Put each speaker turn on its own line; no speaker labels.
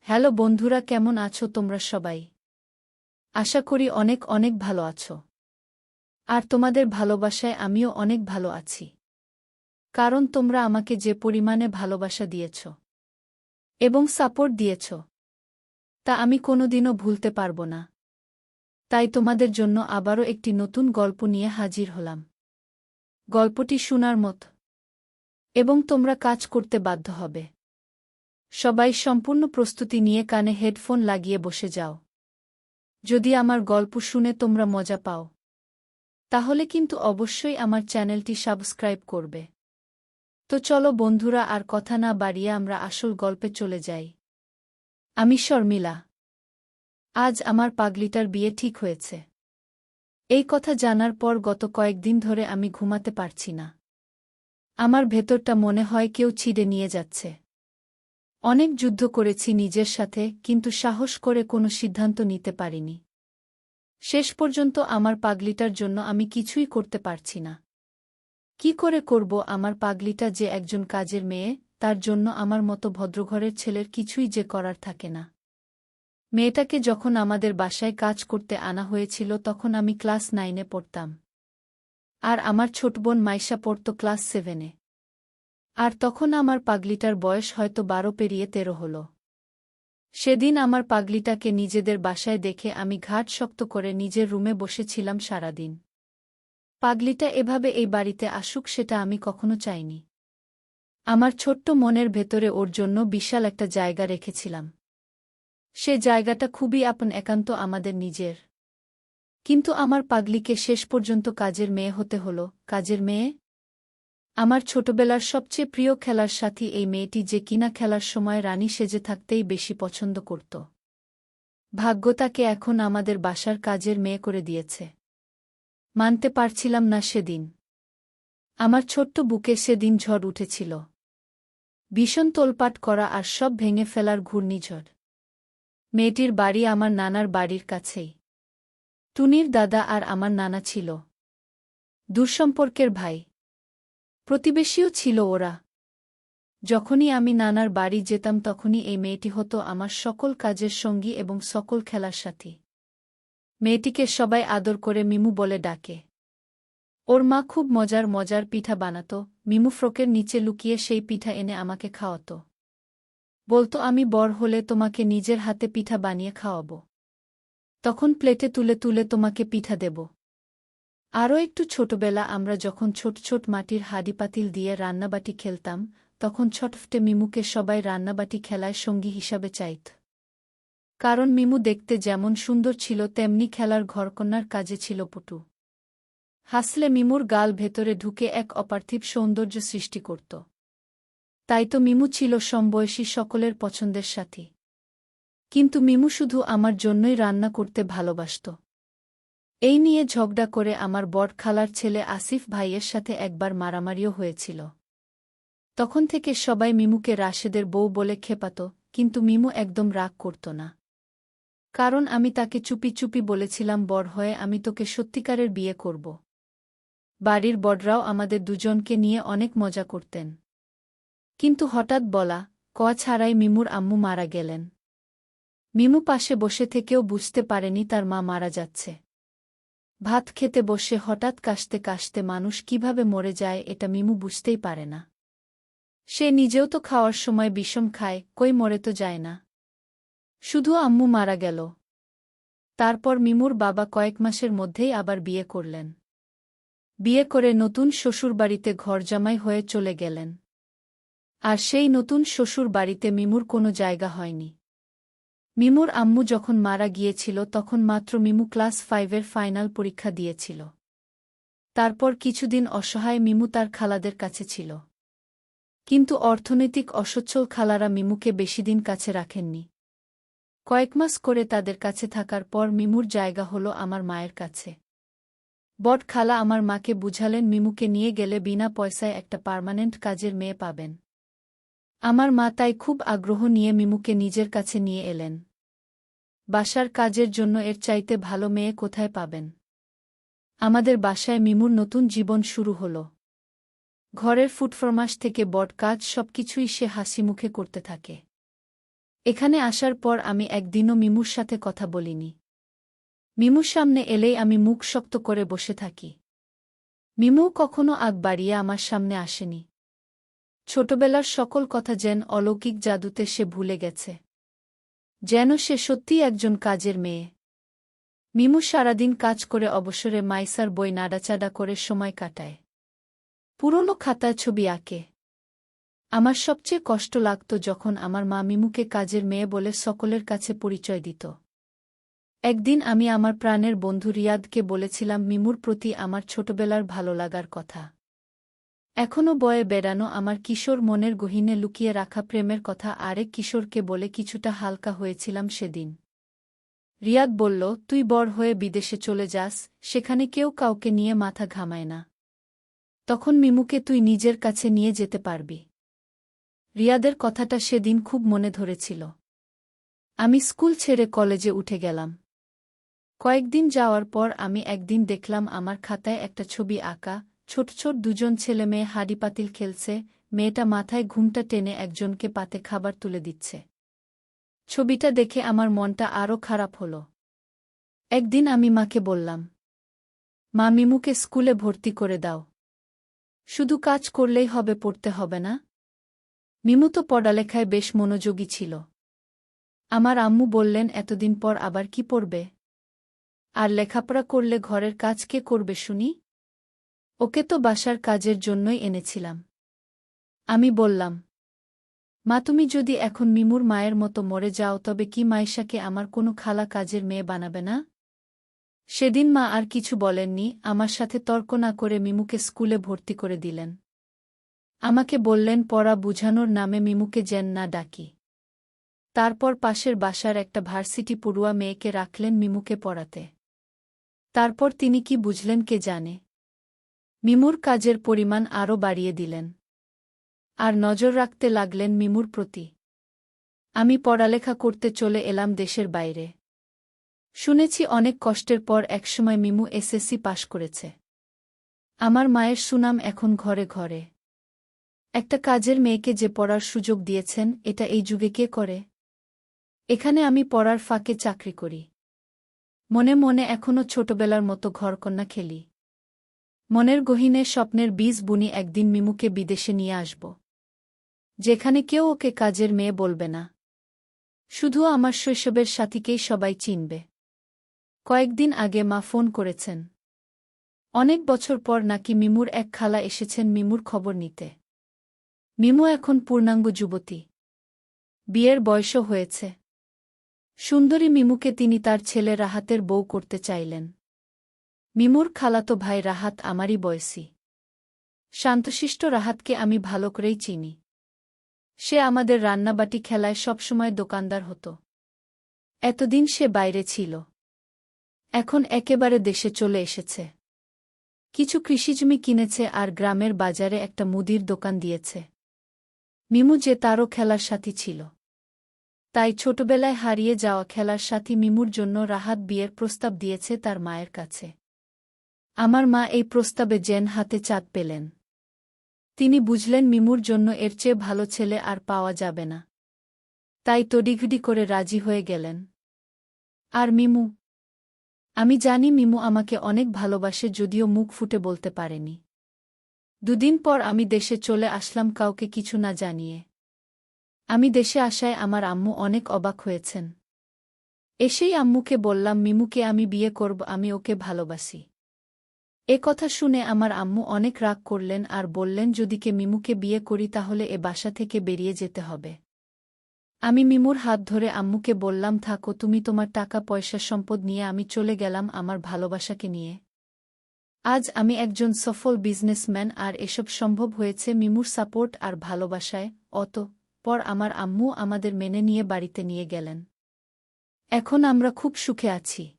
Hello বন্ধুরা, কেমন আছো তোমরা সবাই? আশা করি অনেক অনেক ভালো আছো। আর তোমাদের ভালোবাসায় আমিও অনেক ভালো আছি। কারণ তোমরা আমাকে যে পরিমাণে ভালোবাসা দিয়েছ এবং সাপোর্ট দিয়েছ, তা আমি কোনোদিনও ভুলতে পারব না। তাই তোমাদের জন্য আবারও একটি নতুন গল্প নিয়ে হাজির হলাম। গল্পটি শোনার মতো এবং তোমরা কাজ করতে বাধ্য হবে। সবাই সম্পূর্ণ প্রস্তুতি নিয়ে কানে হেডফোন লাগিয়ে বসে যাও। যদি আমার গল্প শুনে তোমরা মজা পাও, তাহলে কিন্তু অবশ্যই আমার চ্যানেলটি সাবস্ক্রাইব করবে। তো চলো বন্ধুরা, আর কথা না বাড়িয়ে আমরা আসল গল্পে চলে যাই। আমি শর্মিলা। আজ আমার পাগলিটার বিয়ে ঠিক হয়েছে। এই কথা জানার পর গত কয়েকদিন ধরে আমি ঘুমাতে পারছি না। আমার ভেতরটা মনে হয় কেউ ছিঁড়ে নিয়ে যাচ্ছে। অনেক যুদ্ধ করেছি নিজের সাথে, কিন্তু সাহস করে কোনো সিদ্ধান্ত নিতে পারিনি। শেষ পর্যন্ত আমার পাগলিটার জন্য আমি কিছুই করতে পারছি না। কি করে করব? আমার পাগলিটা যে একজন কাজের মেয়ে, তার জন্য আমার মতো ভদ্রঘরের ছেলের কিছুই যে করার থাকে না। মেয়েটাকে যখন আমাদের বাসায় কাজ করতে আনা হয়েছিল তখন আমি ক্লাস 9-এ পড়তাম। আর আমার ছোট বোন মাইশা পড়ত ক্লাস 7-এ। আর তখন আমার পাগলিটার বয়স হয়তো 12 পেরিয়ে 13 হল। সেদিন আমার পাগলিটাকে নিজেদের বাসায় দেখে আমি ঘাড় শক্ত করে নিজের রুমে বসেছিলাম সারাদিন। পাগলিটা এভাবে এই বাড়িতে আসুক সেটা আমি কখনো চাইনি। আমার ছোট্ট মনের ভেতরে ওর জন্য বিশাল একটা জায়গা রেখেছিলাম। সে জায়গাটা খুবই আপন, একান্ত আমাদের নিজের। কিন্তু আমার পাগলিকে শেষ পর্যন্ত কাজের মেয়ে হতে হলো। কাজের মেয়ে? আমার ছোটবেলার সবচেয়ে প্রিয় খেলার সাথী এই মেয়েটি, যে কিনা খেলার সময় রানী সেজে থাকতেই বেশি পছন্দ করত। ভাগ্য তাকে এখন আমাদের বাসার কাজের মেয়ে করে দিয়েছে। মানতে পারছিলাম না সেদিন। আমার ছোট্ট বুকে সেদিন ঝড় উঠেছিল। ভীষণ তোলপাট করা আর সব ভেঙে ফেলার ঘূর্ণিঝড়। মেয়েটির বাড়ি আমার নানার বাড়ির কাছেই। টুনির দাদা আর আমার নানা ছিল দূরসম্পর্কের ভাই। প্রতিবেশীও ছিল ওরা। যখনই আমি নানার বাড়ি যেতাম তখনই এই মেয়েটি হতো আমার সকল কাজের সঙ্গী এবং সকল খেলার সাথী। মেয়েটিকে সবাই আদর করে মিমু বলে ডাকে। ওর মা খুব মজার মজার পিঠা বানাত। মিমু ফ্রকের নিচে লুকিয়ে সেই পিঠা এনে আমাকে খাওয়াত। বলতো আমি বড় হলে তোমাকে নিজের হাতে পিঠা বানিয়ে খাওয়াব। তখন প্লেটে তুলে তুলে তোমাকে পিঠা দেব। আরও একটু ছোটবেলা আমরা যখন ছোট ছোট মাটির হাঁড়ি-পাতিল দিয়ে রান্নাবাটি খেলতাম, তখন ছটফটে মিমুকে সবাই রান্নাবাটি খেলায় সঙ্গী হিসাবে চাইত। কারণ মিমু দেখতে যেমন সুন্দর ছিল তেমনি খেলার ঘরকন্নার কাজে ছিল পটু। হাসলে মিমুর গাল ভেতরে ঢুকে এক অপার্থিব সৌন্দর্য সৃষ্টি করত। তাই তো মিমু ছিল সমবয়সী সকলের পছন্দের সাথী। কিন্তু মিমু শুধু আমার জন্যই রান্না করতে ভালোবাসত। এই নিয়ে ঝগড়া করে আমার বড় খালার ছেলে আসিফ ভাইয়ের সাথে একবার মারামারিও হয়েছিল। তখন থেকে সবাই মিমুকে রাশেদের বউ বলে খেপাত, কিন্তু মিমু একদম রাগ করত না। কারণ আমি তাকে চুপি চুপি বলেছিলাম, বড় হয়ে আমি তোকে সত্যিকারের বিয়ে করব। বাড়ির বড়রাও আমাদের দুজনকে নিয়ে অনেক মজা করতেন। কিন্তু হঠাৎ বলা কওয়া ছাড়াই মিমুর আম্মু মারা গেলেন। মিমু পাশে বসে থেকেও বুঝতে পারেনি তার মা মারা যাচ্ছে। ভাত খেতে বসে হঠাৎ কাশতে কাশতে মানুষ কিভাবে মরে যায় এটা মিমু বুঝতেই পারে না। সে নিজেও তো খাওয়ার সময় বিষম খায়, কই মরে তো যায় না। শুধু আম্মু মারা গেল। তারপর মিমুর বাবা কয়েক মাসের মধ্যেই আবার বিয়ে করলেন। বিয়ে করে নতুন শ্বশুরবাড়িতে ঘরজামাই হয়ে চলে গেলেন। আর সেই নতুন শ্বশুর বাড়িতে মিমুর কোনো জায়গা হয়নি। মিমুর আম্মু যখন মারা গিয়েছিল তখন মাত্র মিমু ক্লাস 5-এর ফাইনাল পরীক্ষা দিয়েছিল। তারপর কিছুদিন অসহায় মিমু তার খালাদের কাছে ছিল। কিন্তু অর্থনৈতিক অসচ্ছল খালারা মিমুকে বেশিদিন কাছে রাখেননি। কয়েক মাস করে তাদের কাছে থাকার পর মিমুর জায়গা হলো আমার মায়ের কাছে। বড় খালা আমার মাকে বুঝালেন মিমুকে নিয়ে গেলে বিনা পয়সায় একটা পার্মানেন্ট কাজের মেয়ে পাবেন। আমার মা তাই খুব আগ্রহ নিয়ে মিমুকে নিজের কাছে নিয়ে এলেন। বাসার কাজের জন্য এর চাইতে ভালো মেয়ে কোথায় পাবেন? আমাদের বাসায় মিমুর নতুন জীবন শুরু হল। ঘরের ফুটফরমাশ থেকে বড় কাজ সবকিছুই সে হাসিমুখে করতে থাকে। এখানে আসার পর আমি একদিনও মিমুর সাথে কথা বলিনি। মিমুর সামনে এলেই আমি মুখ শক্ত করে বসে থাকি। মিমু কখনো আগ বাড়িয়ে আমার সামনে আসেনি। ছোটবেলার সকল কথা যেন অলৌকিক জাদুতে সে ভুলে গেছে। যেন সে সত্যিই একজন কাজের মেয়ে। মিমু সারাদিন কাজ করে অবসরে মাইসার বই নাড়াচাড়া করে সময় কাটায়। পুরনো খাতায় ছবি আঁকে। আমার সবচেয়ে কষ্ট লাগত যখন আমার মা মিমুকে কাজের মেয়ে বলে সকলের কাছে পরিচয় দিত। একদিন আমি আমার প্রাণের বন্ধু রিয়াদকে বলেছিলাম মিমুর প্রতি আমার ছোটবেলার ভালো লাগার কথা। এখনও বয়ে বেড়ানো আমার কিশোর মনের গহীনে লুকিয়ে রাখা প্রেমের কথা আরেক কিশোরকে বলে কিছুটা হালকা হয়েছিলাম সেদিন। রিয়াদ বলল, তুই বড় হয়ে বিদেশে চলে যাস, সেখানে কেউ কাউকে নিয়ে মাথা ঘামায় না। তখন মিমুকে তুই নিজের কাছে নিয়ে যেতে পারবি। রিয়াদের কথাটা সেদিন খুব মনে ধরেছিল। আমি স্কুল ছেড়ে কলেজে উঠে গেলাম। কয়েকদিন যাওয়ার পর আমি একদিন দেখলাম আমার খাতায় একটা ছবি আঁকা, ছোট ছোট দুজন ছেলে মেয়ে হাঁড়িপাতিল খেলছে, মেয়েটা মাথায় ঘুমটা টেনে একজনকে পাতে খাবার তুলে দিচ্ছে। ছবিটা দেখে আমার মনটা আরও খারাপ হল। একদিন আমি মাকে বললাম, মা, মিমুকে স্কুলে ভর্তি করে দাও। শুধু কাজ করলেই হবে, পড়তে হবে না? মিমু তো পড়ালেখায় বেশ মনোযোগী ছিল। আমার আম্মু বললেন, এতদিন পর আবার কি পড়বে? আর লেখাপড়া করলে ঘরের কাজ কে করবে শুনি? ওকে তো বাসার কাজের জন্যই এনেছিলাম। আমি বললাম, মা, তুমি যদি এখন মিমুর মায়ের মতো মরে যাও তবে কি মাইশাকে আমার কোনো খালা কাজের মেয়ে বানাবে না? সেদিন মা আর কিছু বলেননি, আমার সাথে তর্ক না করে মিমুকে স্কুলে ভর্তি করে দিলেন। আমাকে বললেন পড়া বুঝানোর নামে মিমুকে যেন না ডাকি। তারপর পাশের বাসার একটা ভার্সিটি পড়ুয়া মেয়েকে রাখলেন মিমুকে পড়াতে। তারপর তিনি কি বুঝলেন কে জানে। মিমুর কাজের পরিমাণ আরও বাড়িয়ে দিলেন। আর নজর রাখতে লাগলেন মিমুর প্রতি। আমি পড়ালেখা করতে চলে এলাম দেশের বাইরে। শুনেছি অনেক কষ্টের পর একসময় মিমু এসএসসি পাশ করেছে। আমার মায়ের সুনাম এখন ঘরে ঘরে। একটা কাজের মেয়েকে যে পড়ার সুযোগ দিয়েছেন, এটা এই যুগে কে করে? এখানে আমি পড়ার ফাঁকে চাকরি করি। মনে মনে এখনও ছোটবেলার মতো ঘরকন্যা খেলি। মনের গহীনে স্বপ্নের বীজ বুনি একদিন মিমুকে বিদেশে নিয়ে আসব, যেখানে কেউ ওকে কাজের মেয়ে বলবে না। শুধু আমার শৈশবের সাথীকেই সবাই চিনবে। কয়েকদিন আগে মা ফোন করেছেন। অনেক বছর পর নাকি মিমুর এক খালা এসেছেন মিমুর খবর নিতে। মিমু এখন পূর্ণাঙ্গ যুবতী। বিয়ের বয়সও হয়েছে। সুন্দরী মিমুকে তিনি তার ছেলে রাহাতের বউ করতে চাইলেন। মিমুর খালাতো ভাই রাহাত আমারই বয়সী। শান্তশিষ্ট রাহাতকে আমি ভালো করেই চিনি। সে আমাদের রান্নাবাটি খেলায় সবসময় দোকানদার হতো। এতদিন সে বাইরে ছিল। এখন একেবারে দেশে চলে এসেছে। কিছু কৃষিজমি কিনেছে আর গ্রামের বাজারে একটা মুদির দোকান দিয়েছে। মিমু যে তারও খেলার সাথী ছিল। তাই ছোটবেলায় হারিয়ে যাওয়া খেলার সাথী মিমুর জন্য রাহাত বিয়ের প্রস্তাব দিয়েছে তার মায়ের কাছে। আমার মা এই প্রস্তাবে যেন হাতে চাঁদ পেলেন। তিনি বুঝলেন মিমুর জন্য এর চেয়ে ভালো ছেলে আর পাওয়া যাবে না। তাই তড়িঘড়ি করে রাজি হয়ে গেলেন। আর মিমু? আমি জানি মিমু আমাকে অনেক ভালোবাসে, যদিও মুখ ফুটে বলতে পারেনি। দুদিন পর আমি দেশে চলে আসলাম কাউকে কিছু না জানিয়ে। আমি দেশে আসায় আমার আম্মু অনেক অবাক হয়েছেন। এসেই আম্মুকে বললাম মিমুকে আমি বিয়ে করব, আমি ওকে ভালোবাসি। এ কথা শুনে আমার আম্মু অনেক রাগ করলেন আর বললেন, যদিকে মিমুকে বিয়ে করি তাহলে এ বাসা থেকে বেরিয়ে যেতে হবে। আমি মিমুর হাত ধরে আম্মুকে বললাম, থাকো তুমি তোমার টাকা পয়সা সম্পদ নিয়ে, আমি চলে গেলাম আমার ভালোবাসাকে নিয়ে। আজ আমি একজন সফল বিজনেসম্যান আর এসব সম্ভব হয়েছে মিমুর সাপোর্ট আর ভালোবাসায়। পর আমার আম্মু আমাদের মেনে নিয়ে বাড়িতে নিয়ে গেলেন। এখন আমরা খুব সুখে আছি।